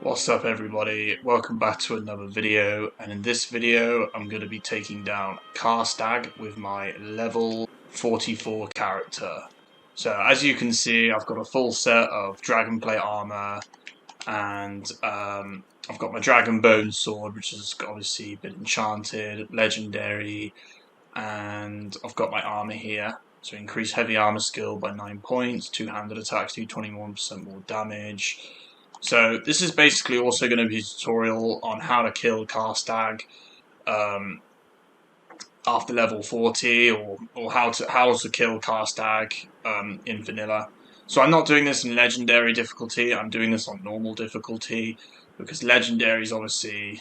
What's up everybody, welcome back to another video, and in this video I'm going to be taking down Kaarstag with my level 44 character. So as you can see, I've got a full set of dragonplate armor, and I've got my dragon bone sword, which has obviously been enchanted, legendary, and I've got my armor here. So increase heavy armor skill by 9 points, two-handed attacks do 21% more damage. So this is basically also going to be a tutorial on how to kill Karstag after level 40, or how to kill Karstag in vanilla. So I'm not doing this in legendary difficulty. I'm doing this on normal difficulty because legendary is obviously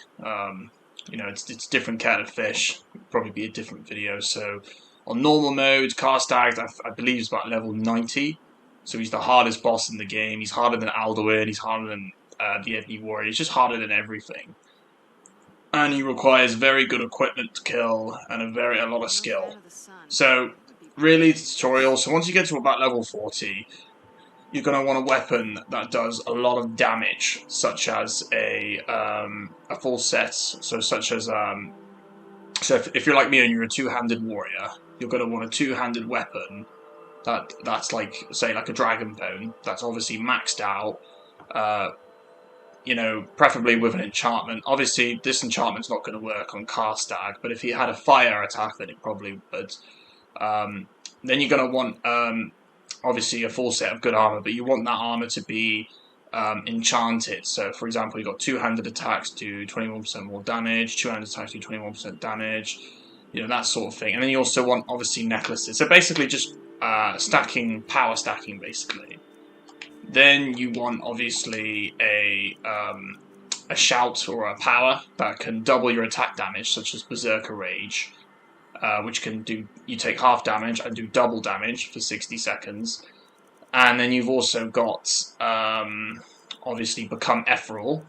it's different kettle of fish. It'll probably be a different video. So on normal mode, Karstag I believe is about level 90. So he's the hardest boss in the game. He's harder than Alduin. He's harder than the Ebony Warrior. He's just harder than everything. And he requires very good equipment to kill and a lot of skill. So really, the tutorial. So once you get to about level 40, you're going to want a weapon that does a lot of damage, such as a full set. So if you're like me and you're a two-handed warrior, you're going to want a two-handed weapon. That's like, say, like a dragon bone. That's obviously maxed out. Preferably with an enchantment. Obviously, this enchantment's not going to work on Karstag, but if he had a fire attack, then it probably would. Then you're going to want, obviously, a full set of good armor, but you want that armor to be enchanted. So, for example, you've got two-handed attacks do 21% more damage, two-handed attacks do 21% damage, that sort of thing. And then you also want, obviously, necklaces. So basically just power stacking, basically. Then you want, obviously, a shout or a power that can double your attack damage, such as Berserker Rage, which can do, you take half damage and do double damage for 60 seconds. And then you've also got, obviously, Become Ethereal,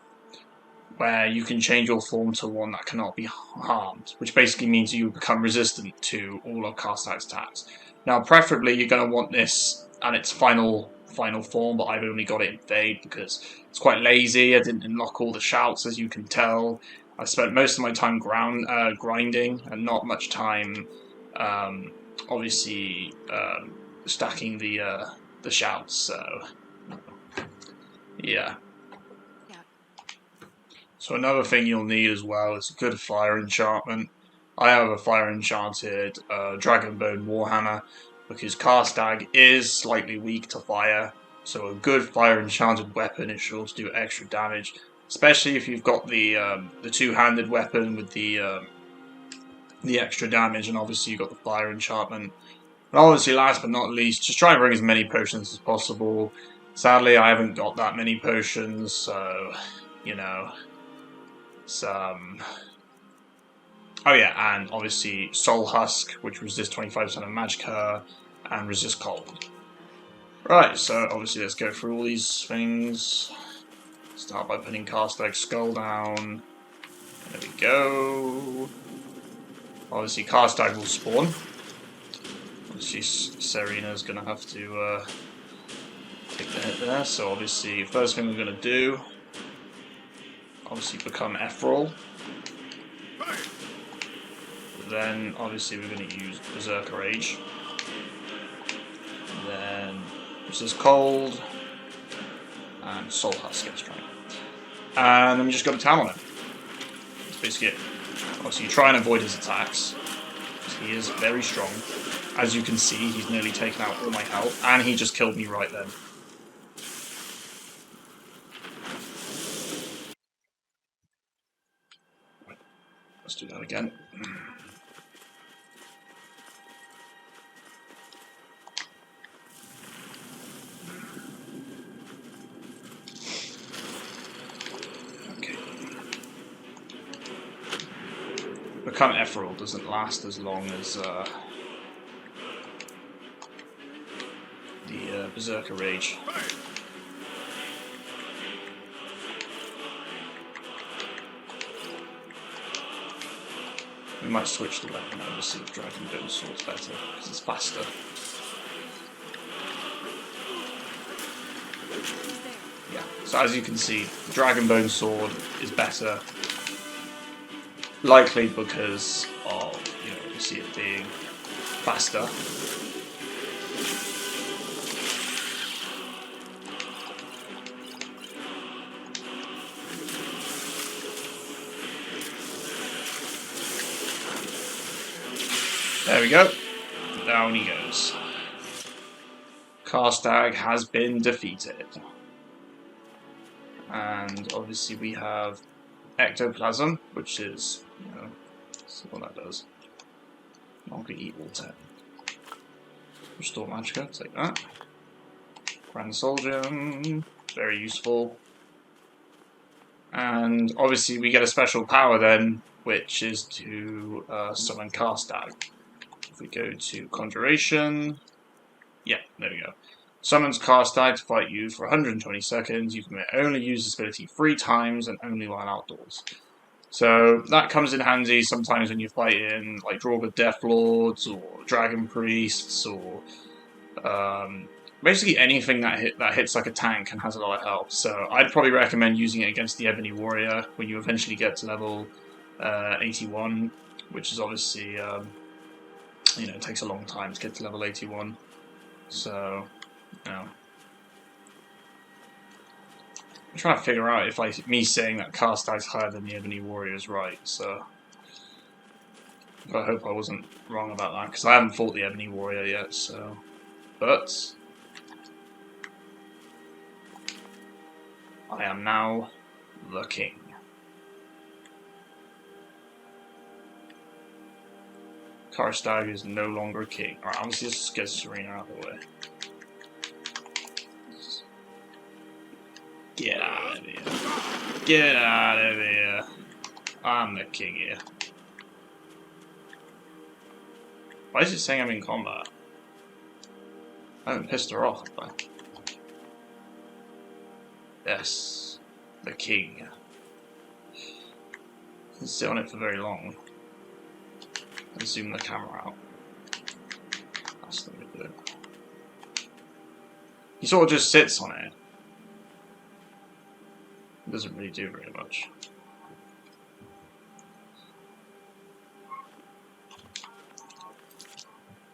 where you can change your form to one that cannot be harmed, which basically means you become resistant to all of Karstag's attacks. Now, preferably, you're going to want this at its final form, but I've only got it in Fade because it's quite lazy. I didn't unlock all the shouts, as you can tell. I spent most of my time grinding and not much time, obviously, stacking the shouts. So, yeah. So another thing you'll need as well is a good fire enchantment. I have a fire enchanted Dragonbone Warhammer because Kaarstag is slightly weak to fire, so a good fire enchanted weapon is sure to do extra damage, especially if you've got the two-handed weapon with the extra damage, and obviously you've got the fire enchantment. And obviously, last but not least, just try and bring as many potions as possible. Sadly, I haven't got that many potions, so oh yeah, and obviously Soul Husk, which resists 25% of Magicka, and resist cold. Right, so obviously let's go through all these things. Start by putting Kaarstag's skull down. There we go. Obviously Kaarstag will spawn. Obviously Serena's going to have to take the hit there, so obviously first thing we're going to do, obviously become Ethereal. Then obviously we're going to use Berserker Rage. And then resist cold and Soul Husk gets trying. And then we just got a town on him. That's basically it. Obviously you try and avoid his attacks, because he is very strong. As you can see, he's nearly taken out all my health, and he just killed me right then. Let's do that again. Okay. Become Ethereal doesn't last as long as the Berserker Rage. We might switch the weapon over to see if Dragon Bone Sword's better, because it's faster. So as you can see, the Dragonbone Sword is better. Likely because of, you see it being faster. There we go. Down he goes. Karstag has been defeated. And obviously we have Ectoplasm, which is, let's see what that does. Not gonna eat all 10. Restore Magicka, take that. Grand Soldier, very useful. And obviously we get a special power then, which is to summon Kaarstag. If we go to Conjuration, yeah, there we go. Summons Kaarstag to fight you for 120 seconds. You can only use this ability 3 times and only while outdoors. So that comes in handy sometimes when you're fighting like Draugr Death Lords or Dragon Priests or basically anything that hits like a tank and has a lot of health. So I'd probably recommend using it against the Ebony Warrior when you eventually get to level 81, which is obviously it takes a long time to get to level 81. So I'm trying to figure out if me saying that Karstag's higher than the Ebony Warrior is right, so I hope I wasn't wrong about that, because I haven't fought the Ebony Warrior yet, so... But... I am now the king. Kaarstag is no longer king. Alright, obviously let's get Serena out of the way. Get out of here. Get out of here. I'm the king here. Why is it saying I'm in combat? I haven't pissed her off, have I? Yes. The king. Didn't sit on it for very long. Let's zoom the camera out. That's not good. He sort of just sits on it. It doesn't really do very much.